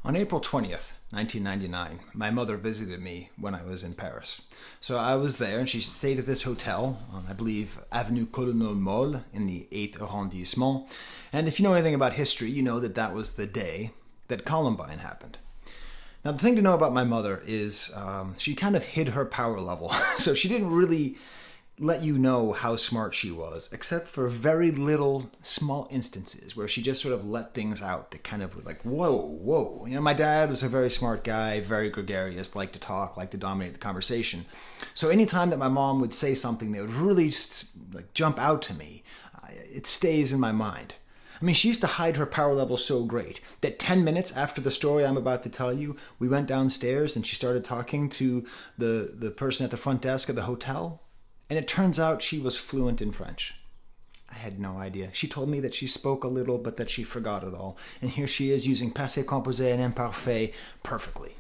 On April 20th, 1999, my mother visited me when I was in Paris. So I was there, and she stayed at this hotel on, I believe, Avenue Colonel Moll in the 8th arrondissement. And if you know anything about history, you know that that was the day that Columbine happened. Now, the thing to know about my mother is she kind of hid her power level. So she didn't really let you know how smart she was, except for very little small instances where she just sort of let things out that kind of were like, whoa, whoa. You know, my dad was a very smart guy, very gregarious, liked to talk, liked to dominate the conversation. So anytime that my mom would say something that would really like jump out to me, it stays in my mind. I mean, she used to hide her power level so great that 10 minutes after the story I'm about to tell you, we went downstairs and she started talking to the person at the front desk of the hotel. And it turns out she was fluent in French. I had no idea. She told me that she spoke a little, but that she forgot it all. And here she is using passé composé and imparfait perfectly.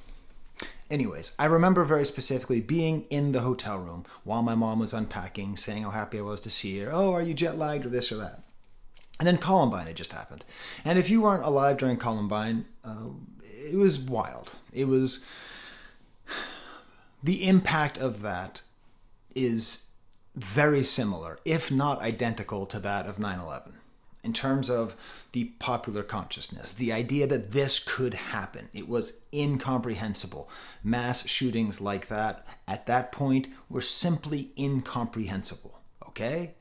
Anyways, I remember very specifically being in the hotel room while my mom was unpacking, saying how happy I was to see her. Oh, are you jet lagged or this or that? And then Columbine had just happened. And if you weren't alive during Columbine, it was wild. It was... The impact of that is very similar, if not identical, to that of 9/11 in terms of the popular consciousness. The idea that this could happen, it was incomprehensible. Mass shootings like that at that point were simply incomprehensible. Okay?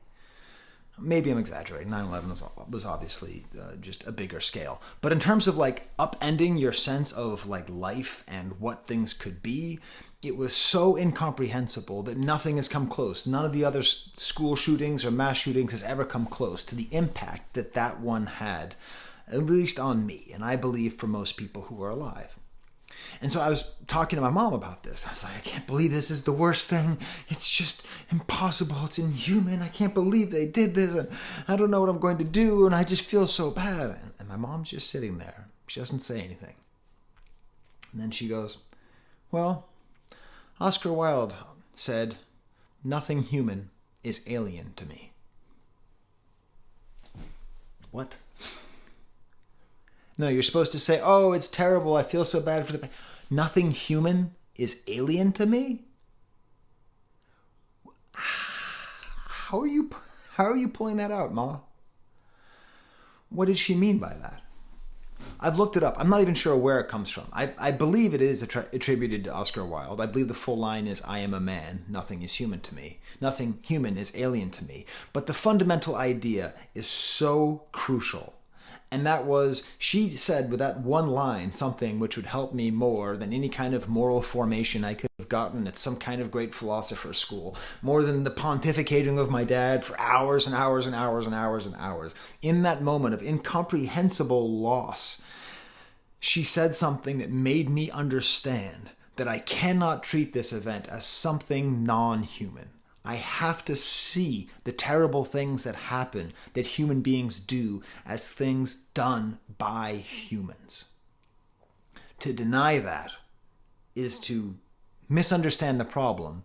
Maybe I'm exaggerating. 9/11 was obviously just a bigger scale. But in terms of like upending your sense of like life and what things could be, it was so incomprehensible that nothing has come close. None of the other school shootings or mass shootings has ever come close to the impact that that one had, at least on me, and I believe for most people who are alive. And so I was talking to my mom about this. I was like, I can't believe this is the worst thing. It's just impossible. It's inhuman. I can't believe they did this. And I don't know what I'm going to do. And I just feel so bad. And my mom's just sitting there. She doesn't say anything. And then she goes, well, Oscar Wilde said, nothing human is alien to me. What? No, you're supposed to say, oh, it's terrible. I feel so bad for the... Nothing human is alien to me? How are you pulling that out, Ma? What did she mean by that? I've looked it up. I'm not even sure where it comes from. I believe it is attributed to Oscar Wilde. I believe the full line is, I am a man. Nothing is human to me. Nothing human is alien to me. But the fundamental idea is so crucial. And that was, she said with that one line something which would help me more than any kind of moral formation I could have gotten at some kind of great philosopher's school, more than the pontificating of my dad for hours and hours and hours and hours and hours. In that moment of incomprehensible loss, she said something that made me understand that I cannot treat this event as something non-human. I have to see the terrible things that happen, that human beings do, as things done by humans. To deny that is to misunderstand the problem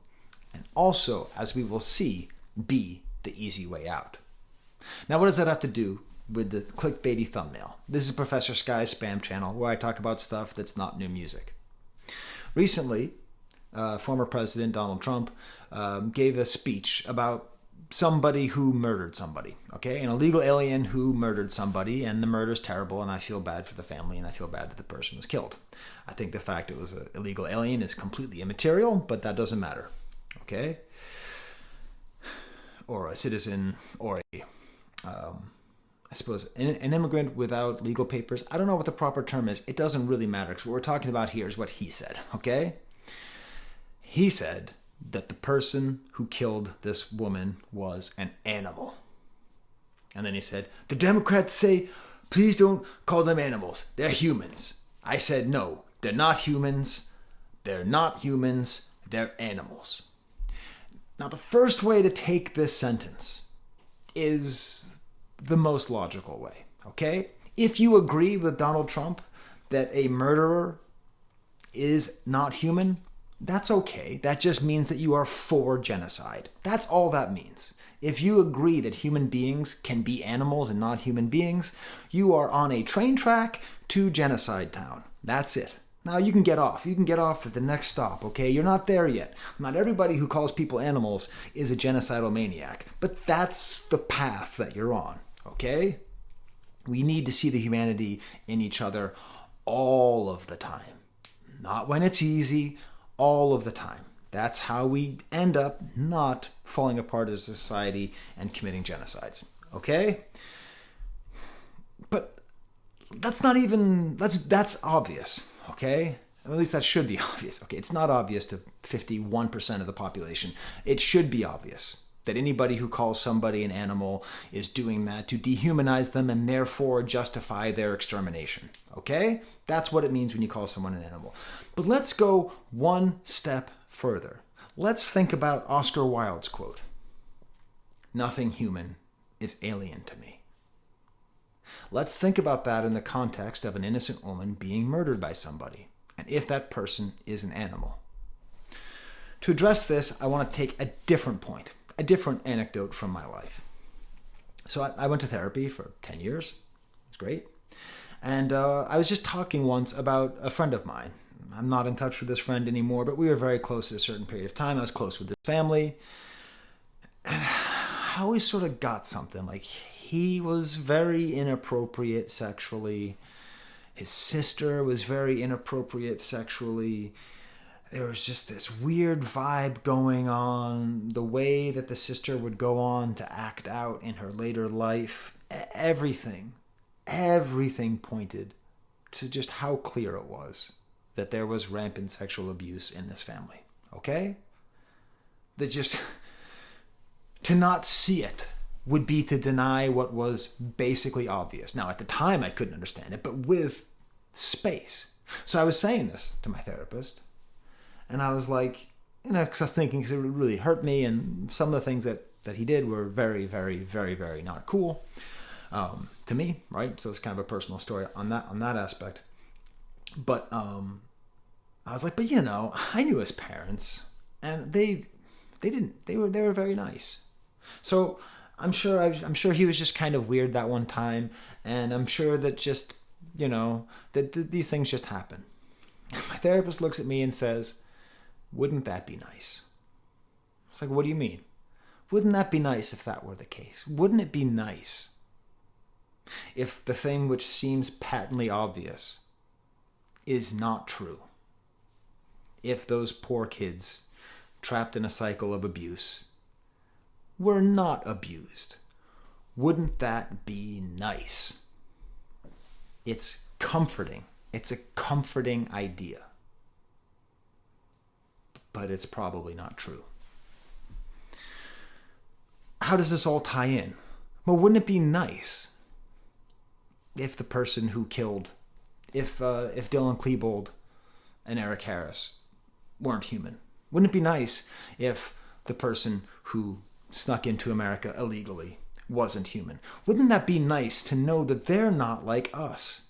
and also, as we will see, be the easy way out. Now, what does that have to do with the clickbaity thumbnail? This is Professor Sky's spam channel where I talk about stuff that's not new music. Recently, former President Donald Trump gave a speech about somebody who murdered somebody, okay? An illegal alien who murdered somebody, and the murder's terrible, and I feel bad for the family, and I feel bad that the person was killed. I think the fact it was an illegal alien is completely immaterial, but that doesn't matter, okay? Or a citizen, or I suppose, an immigrant without legal papers. I don't know what the proper term is. It doesn't really matter, because what we're talking about here is what he said, okay? He said that the person who killed this woman was an animal. And then he said, the Democrats say, please don't call them animals. They're humans. I said, no, they're not humans. They're not humans. They're animals. Now, the first way to take this sentence is the most logical way, okay? If you agree with Donald Trump that a murderer is not human, that's okay. That just means that you are for genocide. That's all that means. if you agree that human beings can be animals and not human beings, you are on a train track to genocide town. That's it. Now you can get off. You can get off at the next stop, okay? You're not there yet. Not everybody who calls people animals is a genocidal maniac, but that's the path that you're on, okay? We need to see the humanity in each other all of the time. Not when it's easy, all of the time. That's how we end up not falling apart as a society and committing genocides, okay? But that's not even, that's obvious, okay? At least that should be obvious, okay? It's not obvious to 51% of the population. It should be obvious that anybody who calls somebody an animal is doing that to dehumanize them and therefore justify their extermination, okay? That's what it means when you call someone an animal. But let's go one step further. Let's think about Oscar Wilde's quote. "Nothing human is alien to me." Let's think about that in the context of an innocent woman being murdered by somebody, and if that person is an animal. To address this, I want to take a different point, a different anecdote from my life. So I went to therapy for 10 years. It was great. And I was just talking once about a friend of mine. I'm not in touch with this friend anymore, but we were very close at a certain period of time. I was close with his family. And I always sort of got something. Like, he was very inappropriate sexually. His sister was very inappropriate sexually. There was just this weird vibe going on. The way that the sister would go on to act out in her later life. Everything pointed to just how clear it was that there was rampant sexual abuse in this family. Okay? That just to not see it would be to deny what was basically obvious. Now, at the time, I couldn't understand it, but with space. So I was saying this to my therapist, and I was like, because I was thinking, because it would really hurt me, and some of the things that he did were very, very, very, very not cool to me, right? So it's kind of a personal story on that aspect. But I was like, but I knew his parents, and they were very nice. So I'm sure he was just kind of weird that one time, and I'm sure that just that these things just happen. My therapist looks at me and says, "Wouldn't that be nice?" It's like, what do you mean? Wouldn't that be nice if that were the case? Wouldn't it be nice if the thing which seems patently obvious is not true? If those poor kids trapped in a cycle of abuse were not abused, wouldn't that be nice? It's comforting. It's a comforting idea. But it's probably not true. How does this all tie in? Well, wouldn't it be nice if the person who killed, if Dylan Klebold and Eric Harris weren't human? Wouldn't it be nice if the person who snuck into America illegally wasn't human? Wouldn't that be nice to know that they're not like us,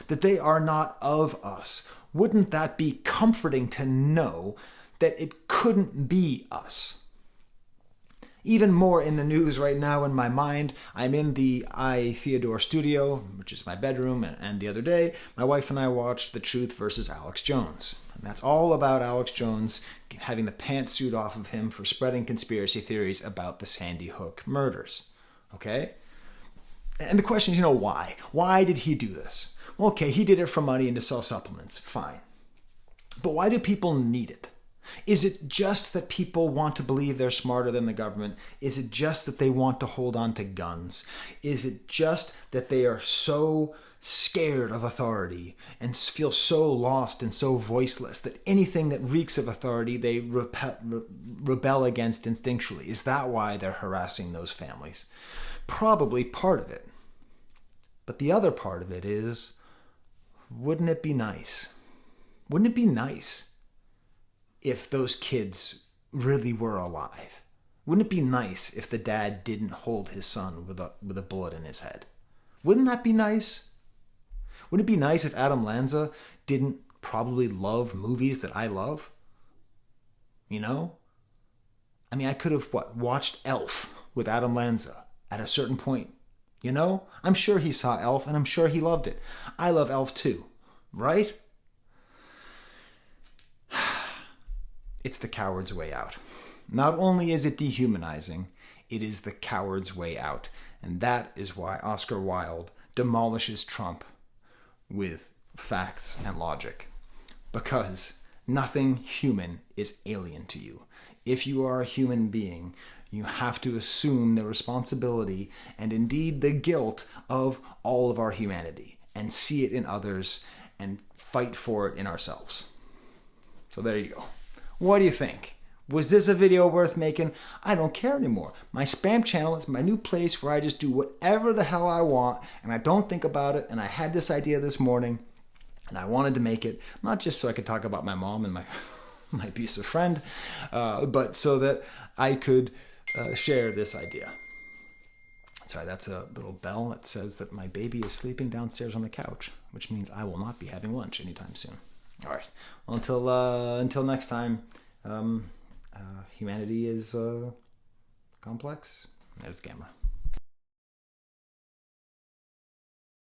that they are not of us? Wouldn't that be comforting to know that it couldn't be us? Even more in the news right now in my mind, I'm in the I, Theodore studio, which is my bedroom, and the other day, my wife and I watched The Truth versus Alex Jones. And that's all about Alex Jones having the pantsuit off of him for spreading conspiracy theories about the Sandy Hook murders. Okay? And the question is, why? Why did he do this? Well, okay, he did it for money and to sell supplements. Fine. But why do people need it? Is it just that people want to believe they're smarter than the government? Is it just that they want to hold on to guns? Is it just that they are so scared of authority and feel so lost and so voiceless that anything that reeks of authority they rebel against instinctually? Is that why they're harassing those families? Probably part of it. But the other part of it is, wouldn't it be nice? Wouldn't it be nice if those kids really were alive? Wouldn't it be nice if the dad didn't hold his son with a bullet in his head? Wouldn't that be nice? Wouldn't it be nice if Adam Lanza didn't probably love movies that I love? I mean, I could have, watched Elf with Adam Lanza at a certain point. You know? I'm sure he saw Elf, and I'm sure he loved it. I love Elf too. Right? It's the coward's way out. Not only is it dehumanizing, it is the coward's way out. And that is why Oscar Wilde demolishes Trump with facts and logic. Because nothing human is alien to you. If you are a human being, you have to assume the responsibility and indeed the guilt of all of our humanity and see it in others and fight for it in ourselves. So there you go. What do you think? Was this a video worth making? I don't care anymore. My spam channel is my new place where I just do whatever the hell I want and I don't think about it. And I had this idea this morning and I wanted to make it, not just so I could talk about my mom and my abusive friend, but so that I could share this idea. Sorry, that's a little bell that says that my baby is sleeping downstairs on the couch, which means I will not be having lunch anytime soon. All right. Well, until next time, humanity is complex. There's the camera.